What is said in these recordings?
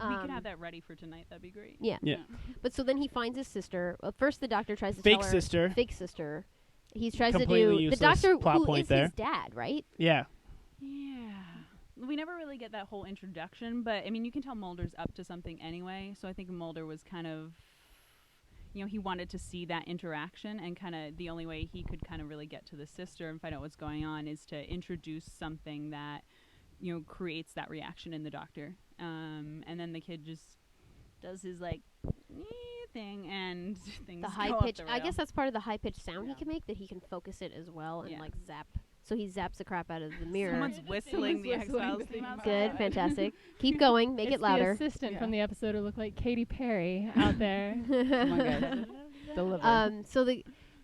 We could have that ready for tonight. That'd be great. Yeah. But so then he finds his sister. First, the doctor tries to Fake tell her. sister. Fake sister. He tries Completely to do the useless doctor plot who point is there. his dad, right? Yeah. Yeah. We never really get that whole introduction, but I mean, you can tell Mulder's up to something anyway. So I think Mulder was kind of, he wanted to see that interaction, and kind of the only way he could kind of really get to the sister and find out what's going on is to introduce something that, creates that reaction in the doctor. And then the kid just does his thing, and things The high go off pitch. the I rail. guess that's part of the high pitched sound he can make, that he can focus it as well and zap. So he zaps the crap out of the mirror. Someone's whistling the X-Files theme outside. Good, fantastic. Keep going, make it louder. The assistant from the episode who looked like Katy Perry out there. Oh my god. Delivered.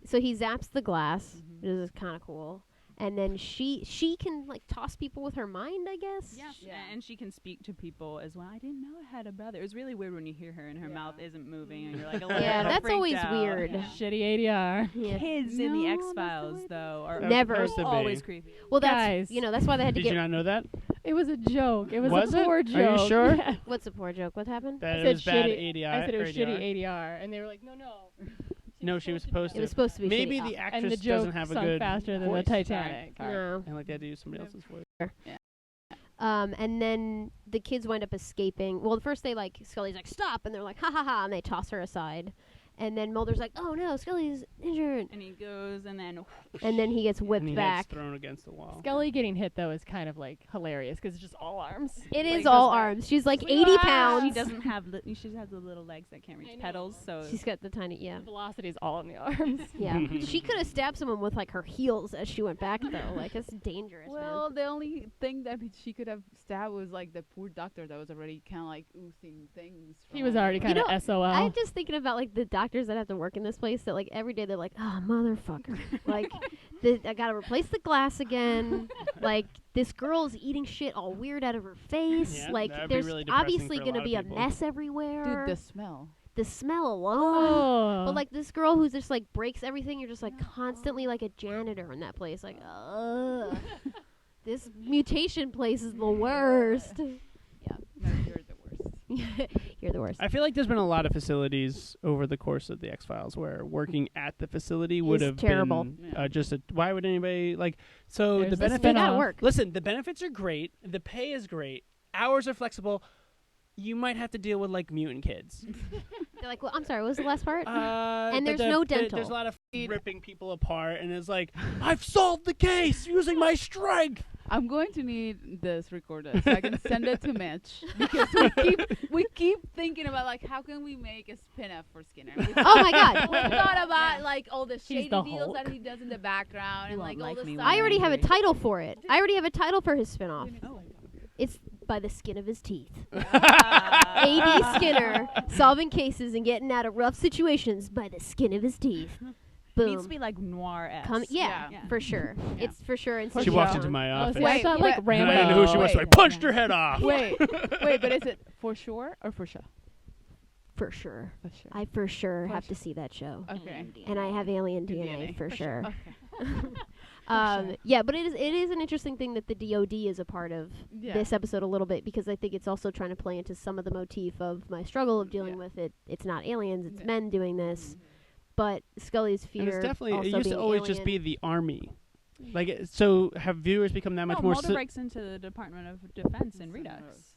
So he zaps the glass, which is kind of cool. And then she can toss people with her mind, I guess. Yeah, and she can speak to people as well. I didn't know I had a brother. It was really weird when you hear her and her mouth isn't moving, and you're like, a little that's freaked always out. weird. Shitty ADR. Yeah. Kids in the X-Files, though, are Never. always creepy. Well, that's Guys. that's why they had to Did you get. not know that? It was a joke. It was Was a it? poor Are joke. you sure? Yeah. What's a poor joke? What happened? That I it said was bad shitty. ADR. I said it was or shitty ADR. ADR, and they were like, no. No, she was supposed It to. was supposed to be. Maybe shitty. the And actress the joke doesn't have a sung good faster than voice. the Titanic. No. And they had to use somebody else's voice. And then the kids wind up escaping. Well, first they Scully's like, stop, and they're like, ha ha ha, and they toss her aside. And then Mulder's like, oh no, Scully's injured. And he goes, and then He gets whipped and he back. gets thrown against the wall. Scully getting hit, though, is kind of hilarious because it's just all arms. It is Like, all goes back. arms. She's 80 pounds. She doesn't have she has the little legs that can't I reach know. pedals, so She's got the tiny, The velocity is all in the arms. Yeah. She could have stabbed someone with her heels as she went back, though. It's dangerous, Well, the only thing that she could have stabbed was the poor doctor that was already kind of oozing things. He was already kind of SOL. I'm just thinking about the doctors that have to work in this place that every day they're like, oh motherfucker, I gotta replace the glass again. This girl's eating shit all weird out of her face. Yeah, that'd be there's really depressing obviously for a gonna lot of be a people. mess everywhere. Dude, the smell. The smell alone. Oh. But this girl who's just breaks everything, you're just constantly a janitor in that place. Ugh. This mutation place is the worst. Yeah, no, you're the worst. You're the worst. I feel like there's been a lot of facilities over the course of the X-Files where working at the facility would Is have terrible. been why would anybody so There's the a benefit They gotta spin-off. work. Listen, the benefits are great, the pay is great, hours are flexible. You might have to deal with mutant kids. They're like, well, I'm sorry, what was the last part? And there's no dental. There's a lot of ripping people apart, and it's I've solved the case using my strength. I'm going to need this recorded so I can send it to Mitch because we keep thinking about how can we make a spin-off for Skinner. Oh my God. We thought about all the shady the deals Hulk. that he does in the background and won't all like the me stuff. I already have a title for it. I already have a title for his spinoff. Oh. It's By the Skin of His Teeth. Ah. A.D. Skinner solving cases and getting out of rough situations by the skin of his teeth. It needs to Boom. be noir-esque. Yeah, Yeah. for sure. Yeah. It's for sure. She walked into my office. I thought wait, and Rambo. I didn't know who she was, so I punched her head off. Wait, but is it for sure or for sure? For sure. For sure. I for sure For have sure. to see that show. Okay. And I have alien Your DNA, for sure. Okay. Yeah, but it is an interesting thing that the DoD is a part of Yeah. this episode a little bit, because I think it's also trying to play into some of the motif of my struggle of dealing Yeah. with it. It's not aliens, it's Yeah. men doing this. But Scully's fear And it's definitely also it used to being always just alien. be the army. So have viewers become that much more? Mulder breaks into the Department of Defense in Redux.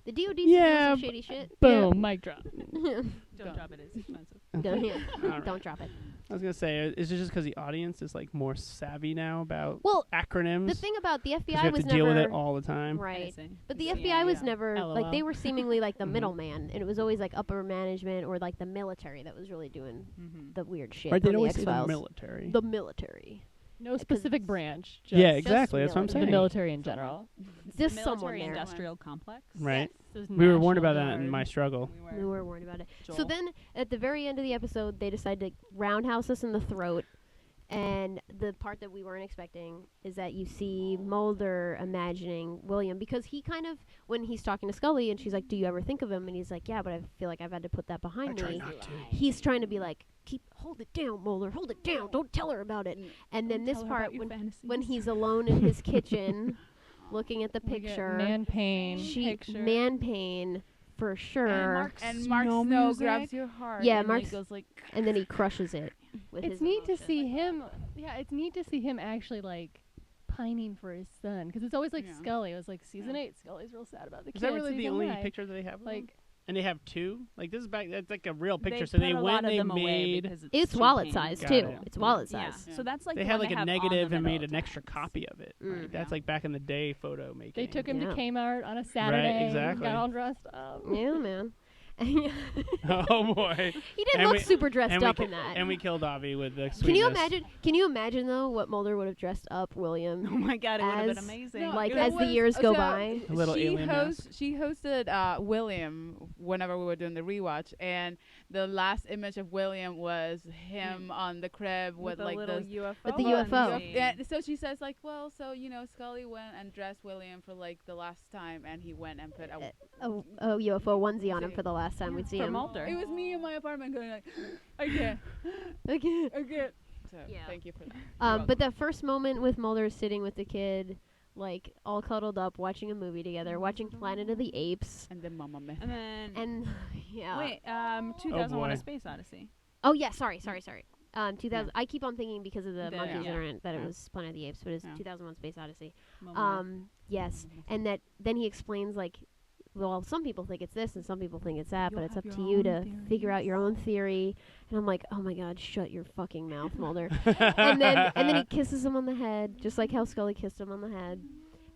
The DoD Yeah, doing some shady shit. Boom, mic drop. Don't drop it; it's expensive. Don't, yeah. Alright. Don't drop it. I was gonna say, is it just because the audience is more savvy now about Well, acronyms? the thing about the 'Cause you FBI have was to deal never with it all the time. right. NSA. But the Yeah, FBI was yeah. never LOL. they were seemingly the Mhm. middleman, and it was always upper management or the military that was really doing Mhm. the weird shit. Right? They on the always say the X-Files. military. The military. No specific branch. Just Yeah, exactly. That's what I'm military. The saying. military in general. Just The someone military there. industrial complex. Right. Those We were warned National about that in Guard. my struggle. We were worried about it. So Joel. then, at the very end of the episode, they decide to roundhouse us in the throat. And the part that we weren't expecting is that you see Mulder imagining William, because he kind of, when he's talking to Scully and she's like, do you ever think of him? And he's like, yeah, but I feel like I've had to put that behind I try me. not to. He's trying to be like, hold it down, Mulder, hold it down. Don't tell her about it. And then Don't this tell her part, about your fantasies. when he's alone in his kitchen, looking at the We get picture. Man pain. Man pain for sure. And Mark Snow grabs your heart. Yeah, and Mark's- goes like. And then he crushes it with his It's neat to emotion. see him. Yeah, it's neat to see him actually like pining for his son, because it's always like Yeah. Scully. It was like season 8. Scully's real sad about the Is kids. that really the season only 9. picture that they have? of them? Like, and they have 2. Like this is back. That's like a real picture. They So put they a went. lot of They them away made. because It's too wallet painful. size Got too. it. It's wallet Yeah. size. Yeah. So that's like They the had one like they a have on negative the and made middle an extra times. copy of it. Mm. Like, that's Yeah. like back in the day photo making. they took him Yeah. to Kmart on a Saturday. exactly. Got all dressed up. Yeah, man. Oh boy. He didn't And look we- super dressed and we up ki- in that. And we killed Avi with the. Can you sweetness. imagine? Can you imagine though what Mulder would have dressed up William? Oh my god, it would have been As- amazing. No, Like, it as the was- years go so by? A little she alien mask. She hosted William whenever we were doing the rewatch, and the last image of William was him on the crib with a like little the UFO. With the on UFO. the- Yeah, so she says like, well, so Scully went and dressed William for like the last time, and he went and put a. A UFO onesie on him for the last time we'd see For him. Mulder. It was me in my apartment going like, I can't, Okay. I can't. So Yeah. thank you for that. But the first moment with Mulder sitting with the kid, like all cuddled up, watching a movie together, watching Planet of the Apes, And then Mama Myth. And then and yeah. wait, 2001: boy. A Space Odyssey. Oh yeah, sorry. 2000. I keep on thinking because of the The- monkeys yeah. that are in it that it Yeah. was Planet of the Apes, but it's Yeah. 2001: Space Odyssey. Moment. Yes, and that then he explains like, well, some people think it's this and some people think it's that, but You'll it's have up your to you own to figure out your own theory. And I'm like, oh my god, shut your fucking mouth, Mulder. and then he kisses him on the head, just like how Scully kissed him on the head.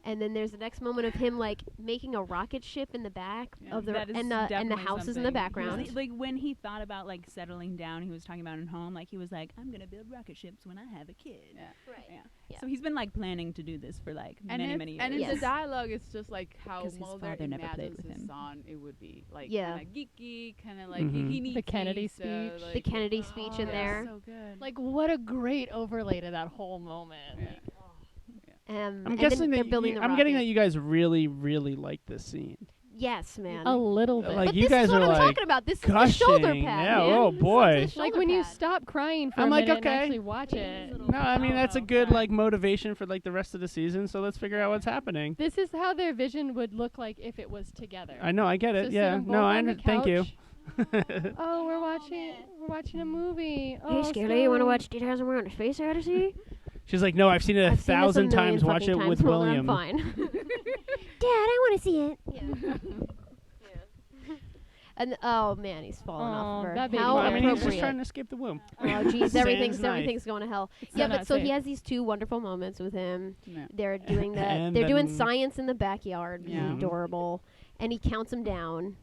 And then there's the next moment of him like making a rocket ship in the back Yeah. of the That is and the definitely houses in the something. background. He was, like when he thought about like settling down, he was talking about at home. Like he was like, I'm gonna build rocket ships when I have a kid. Yeah. Right. Yeah. Yeah. So he's been like planning to do this for like And many years. And in Yes. the dialogue, it's just like how 'Cause his Mulder father never played imagines with his him. son. It would be like Yeah. kind of geeky, kind of like Mhm. he needs The Kennedy me, so, speech. The like, Kennedy speech in yeah, there. So good. Like, what a great overlay to that whole moment. Yeah. Like, I'm And then guessing they're that building you, the I'm getting rocket. that you guys really, really like this scene. Yes, man. a little bit. Like, but you this guys is what are I'm like talking about. This is the shoulder gushing. pad. Yeah, man. oh, This is boy. the like shoulder when you pad. stop crying for I'm a like, minute and okay. actually watch it. No, I mean that's a Oh, good okay. like motivation for like the rest of the season. So let's figure out what's happening. This is how their vision would look like if it was together. I know, I get So it. sit Yeah, them both no, I on the thank you. couch. Oh, we're watching a movie. Oh, Hey, Scully, you want to Scully. watch 2001: Space Odyssey? She's like, no, I've seen it a I've seen this thousand million times. Watch fucking it with times, Mulder, William. I'm fine. Dad, I want to see it. Yeah. And oh man, he's falling off of her. that baby How Well, I mean, he's just appropriate. trying to escape the womb. Oh jeez, Sans everything's knife. going to hell. It's Yeah, not but so he safe. has these two wonderful moments with him. Yeah. They're doing the And they're doing then- science in the backyard, which is Yeah. adorable. And he counts them down.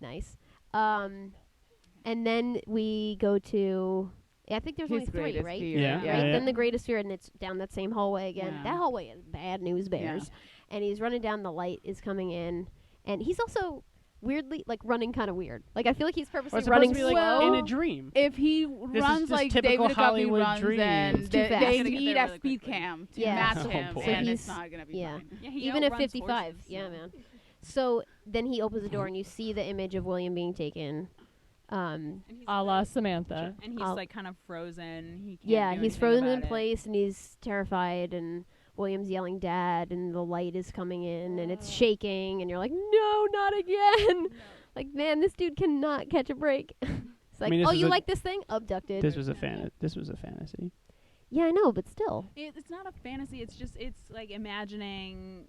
Nice. And then we go to I think there's only His 3, greatest right? fear. Yeah, Right. yeah. Then the greatest fear, and it's down that same hallway again. Yeah. That hallway is bad news bears. And he's running down. The light is coming in, and he's also weirdly like running kind of weird. Like I feel like he's Or purposely it's supposed running to be like slow. in a dream. If he is runs just like typical David Duchovny Hollywood runs, dream. then It's too they, fast. they Gotta get need there a really speed quickly. cam to Yeah. match Oh, him, boy. So and he's- it's not gonna be yeah. fine. Yeah, he Even at outruns 55. horses, Yeah, so- man. So then he opens the door and you see the image of William being taken. And he's A la Samantha. And he's I'll- like kind of frozen. He can't Yeah, do he's anything frozen in about it. place and he's terrified and William's yelling "Dad!" and the light is coming in and it's shaking and you're like, "No, not again!" Like, man, this dude cannot catch a break. It's like, mean, this "Oh, is you a- like this thing? Abducted." This was a fantasy. Yeah, I know, but still. It's not a fantasy. It's just like imagining,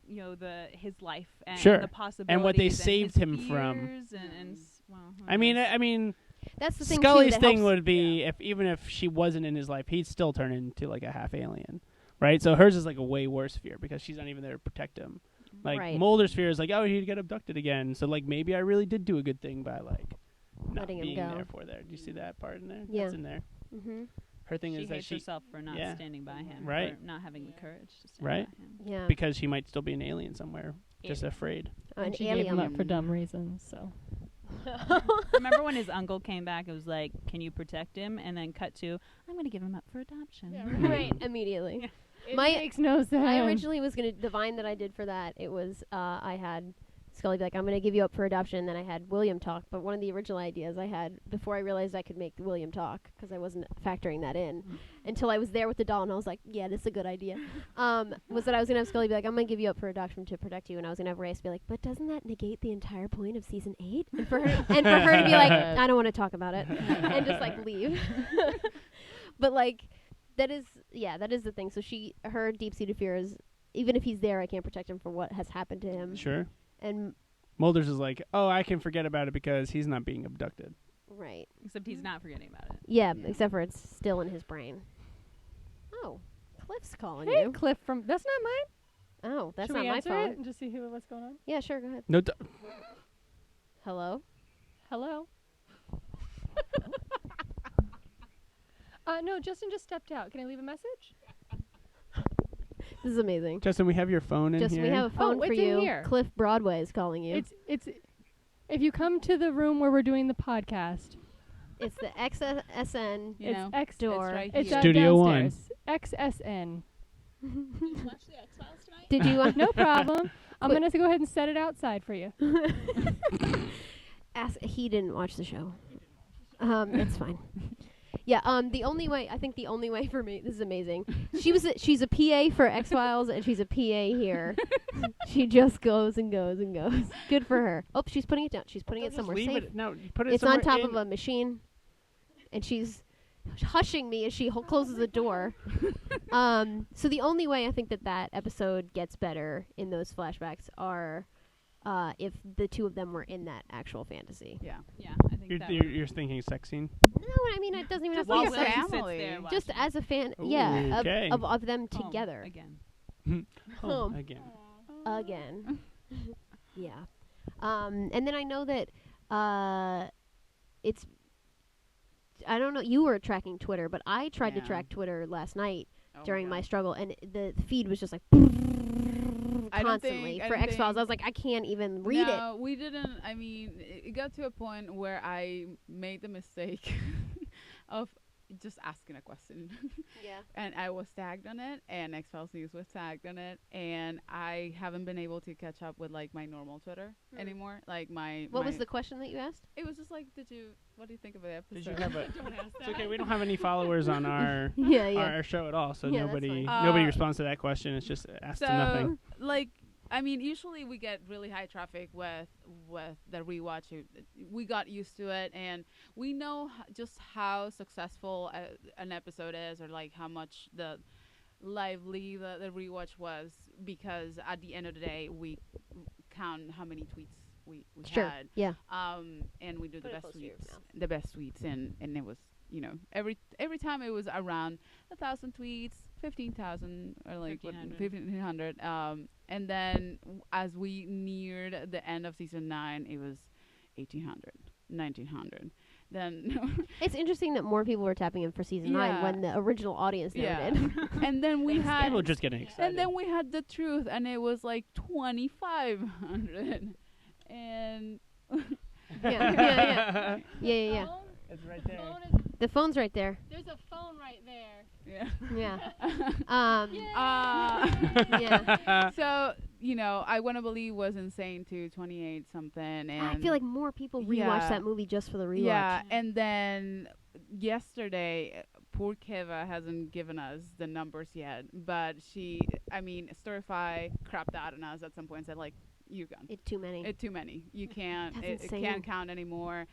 his life and Sure. the possibilities And what they his saved him from. fears and well, who I mean, knows? That's the thing Scully's too, that thing helps- would be even if she wasn't in his life, he'd still turn into like a half alien, right? So hers is like a way worse fear because she's not even there to protect him. Like Right. Mulder's fear is like, oh, he'd get abducted again. So like maybe I really did do a good thing by like not Letting him being go. there for there. Do you see that part in there? Yeah. That's in there. Mhm. Her thing she is that hates she herself for not yeah. standing by him, Right. for not having the courage to stand Right. by him. Yeah. because she might still be an alien somewhere, just afraid. An And she gave him alien. up for dumb reasons. So Remember when his uncle came back? It was like, "Can you protect him?" And then cut to, "I'm going to give him up for adoption." Right, immediately. it My- makes no sense. I originally was gonna the vine that I did for that. It was I had Scully be like, I'm going to give you up for adoption. And then I had William talk. But one of the original ideas I had before I realized I could make William talk, because I wasn't factoring that in until I was there with the doll, and I was like, yeah, this is a good idea, was that I was going to have Scully be like, I'm going to give you up for adoption to protect you. And I was going to have Reyes be like, but doesn't that negate the entire point of season 8? And for her to be like, I don't want to talk about it, and just like leave. But like, that is the thing. So her deep-seated fear is, even if he's there, I can't protect him for what has happened to him. Sure. And Mulder's is like, oh, I can forget about it because he's not being abducted. right. Except he's not forgetting about it. Yeah, except for it's still in his brain. Oh, Cliff's calling Hey, you. Cliff from. That's not mine. Oh, that's Should not we my answer phone. it and just see what's going on? Yeah, sure, go ahead. No, Hello? Hello. No, Justin just stepped out. Can I leave a message? This is amazing. Justin, we have your phone in Justin, here. we have a phone for it's in you. here. Cliff Broadway is calling you. It's. If you come to the room where we're doing the podcast, It's the XSN. You it's know, X door. It's right It's here. Studio One. downstairs. XSN. Watch the X-Files tonight? Did you No problem. I'm Quick. gonna go ahead and set it outside for you. he didn't watch the show. That's fine. Yeah, the only way for me, this is amazing. She's a PA for X-Files, and she's a PA here. She just goes and goes and goes. Good for her. Oh, she's putting it down. She's putting it Just somewhere leave safe. it. No, you put it It's on somewhere top in- of a machine, and she's hushing me as she closes the door. So the only way I think that episode gets better in those flashbacks are if the two of them were in that actual fantasy. Yeah. Yeah, I think You're thinking sex scene? No, I mean it doesn't even have Just to like be a a sex. family. Just as a fan, Ooh, yeah, okay. of them Home together again. Home. Again. again. Yeah, and then I know that it's. I don't know. You were tracking Twitter, but I tried to Yeah. track Twitter last night Oh during my God. struggle, and the feed was just like I don't constantly think- I for don't X Files. think- I was like, I can't even read it. No, we didn't. I mean, it got to a point where I made the mistake of just asking a question. Yeah. And I was tagged on it, and X-Files News was tagged on it, and I haven't been able to catch up with like my normal Twitter anymore. Like What was the question that you asked? It was just like, what do you think of the episode? Did you have a? It's okay. We don't have any followers on our Yeah, yeah. our show at all, so Yeah, that's nobody fine. nobody Uh, responds to that question. It's just asked So, to nothing. like, I mean, usually we get really high traffic with the rewatch. We got used to it, and we know just how successful an episode is, or like how much lively the rewatch was, because at the end of the day, we count how many tweets we Sure. had. Yeah. And we do Put the it best close to your tweets, mouth. and it was, every time it was around 1,000 tweets, 15,000, or like 1,500. And then as we neared the end of season 9, it was 1,800, 1,900. Then It's interesting that more people were tapping in for season 9 Yeah. when the original audience never Yeah. did. and then we had People are just getting excited. and then we had the truth, and it was like 2,500. And Yeah. Yeah. Phone? It's right there. Phone is, The phone's right there. there's a phone right there. yeah. Yeah. Yeah. So, I Wanna Believe was insane too, 28 something, and I feel like more people rewatch Yeah. that movie just for the rewatch. yeah, and then yesterday, poor Keva hasn't given us the numbers yet, but Storyfy crapped out on us at some point and said, like, you're gone. It's too many. It's too many. You can't. That's It insane. can't count anymore.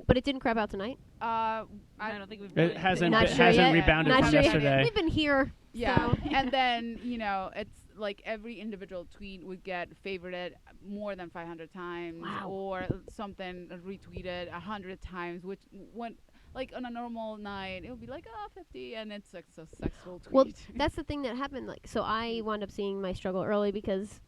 But it didn't crap out tonight. I don't think we've. It hasn't Not been- sure hasn't yet. rebounded Not from sure yet. yesterday. We've been here. Yeah, So. and then it's like every individual tweet would get favorited more than 500 times, Wow. or something retweeted 100 times, which when like on a normal night it would be like 50, and it's like a successful tweet. Well, that's the thing that happened. Like, so I wound up seeing my struggle early because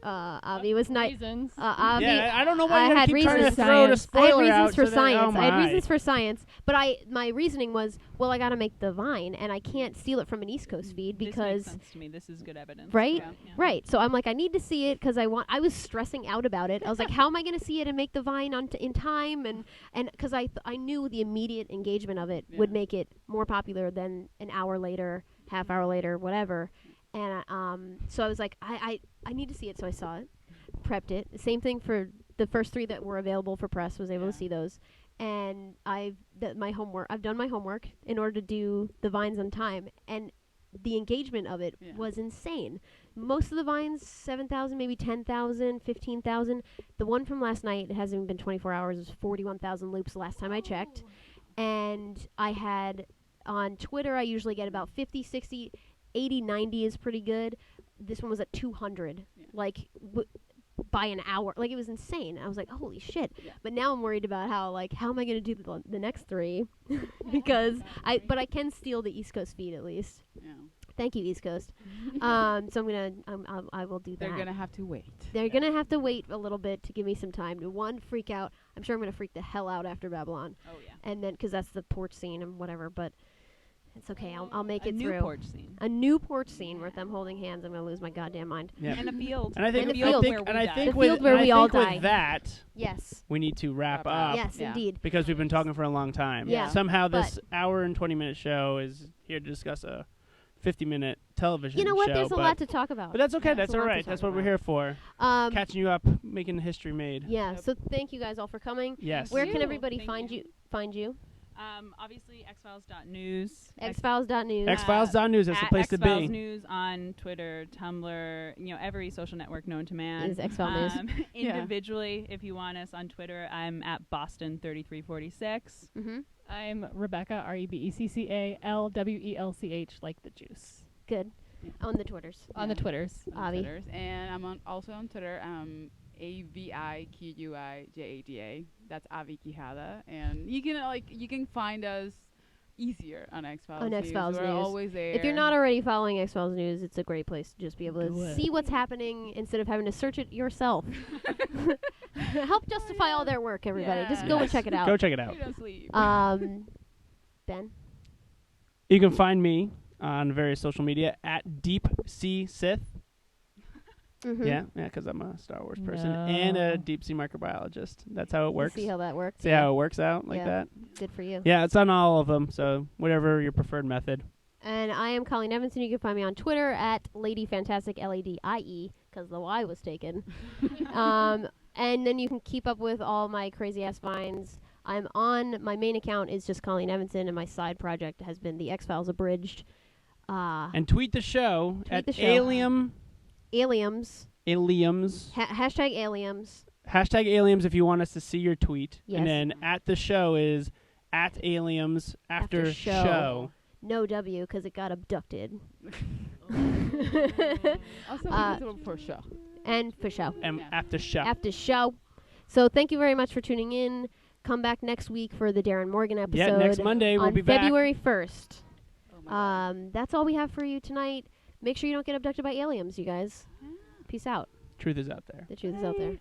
Avi was night. Reasons. Avi, Yeah, I don't know why I you gotta had keep trying to reasons. throw the I had spoiler reasons out for so that- science. oh I had my. reasons for science, but my reasoning was, well, I got to make the Vine, and I can't steal it from an East Coast feed This makes because, sense to me. This is good evidence. right, Yeah. right. So I'm like, I need to see it because I was stressing out about it. I was like, how am I going to see it and make the Vine in time? And because I knew the immediate engagement of it would Yeah. make it more popular than an hour later, half hour later, whatever. And so I was like, I need to see it, so I saw it. prepped it. Same thing for the first 3 that were available for press. Was able Yeah. to see those, and I've done my homework in order to do the vines on time, and the engagement of it Yeah. was insane. Most of the vines, 7,000, maybe 10,000, 15,000. The one from last night, it hasn't even been 24 hours, it was 41,000 loops last time I checked. And I had on Twitter, I usually get about 50, 60, 80, 90 is pretty good. This one was at 200, Yeah. like by an hour. Like, it was insane. I was like, holy shit. Yeah. But now I'm worried about how am I going to do the next 3? Because I can steal the East Coast feed at least. Yeah. Thank you, East Coast. So I will do that. They're gonna have to wait. They're gonna have to wait a little bit to give me some time to freak out. I'm sure I'm gonna freak the hell out after Babylon, Oh yeah. and then because that's the porch scene and whatever. But it's okay. I'll make A it new through. porch scene. A new porch scene with them holding hands. I'm gonna lose my goddamn mind. Yeah. And a field. And I think, In the I field think, where and we I die. think The with, field where and I we all think die. with that, Yes. we need to wrap Wrap up. Yes, Yeah. indeed. Because we've been talking for a long time. Yeah. Somehow But- this hour and 20-minute show is here to discuss a 50-minute television You know what? show. There's a lot to talk about. But that's okay. There's That's a all lot to right. That's talk what we're about. here for. Catching you up, making history made. Yeah. Yep. So thank you guys all for coming. Yes. Where you. can everybody Thank find you. you? Obviously, xfiles.news. Xfiles.news. Xfiles.news is the At place to Xfiles be. News on Twitter, Tumblr, every social network known to man. Is Xfile News. Individually, if you want us on Twitter, I'm at Boston3346. Mm-hmm. I'm Rebecca, REBECCALWELCH, like the juice. Good. Yeah. On the Twitters. On the Twitters. On Avi. Twitters. And I'm also on Twitter. AVIQUIJADA. That's Avi Quijada. And you can find us easier on X-Files On News. X-Files We're News. always there. If you're not already following X-Files News, it's a great place to just be able Do to it. see what's happening instead of having to search it yourself. Help justify all their work, everybody. Just go and Yes. check it out. Go check it out. You don't sleep. Ben? You can find me on various social media at Deep Sea Sith. Mm-hmm. Yeah, because I'm a Star Wars person and a No. deep sea microbiologist. That's how it works. See how that works. See how it works out like Yeah. that. Good for you. Yeah, it's on all of them. So whatever your preferred method. And I am Colleen Evanson. You can find me on Twitter at Lady Fantastic, LADIE, because the Y was taken. And then you can keep up with all my crazy ass vines. I'm on, my main account is just Colleen Evanson, and my side project has been the X-Files Abridged. And tweet the show Tweet at the show. Aliums. Aliums. Hashtag Aliums. Hashtag Aliums if you want us to see your tweet. Yes. And then at the show is at Aliums after show. No W, because it got abducted. Also, for sure. And for show. And Yeah. after show. After show. So thank you very much for tuning in. Come back next week for the Darren Morgan episode. Yeah, next Monday we'll on be back. February 1st. Oh my God. That's all we have for you tonight. Make sure you don't get abducted by aliens, you guys. Yeah. Peace out. Truth is out there. The truth is out there.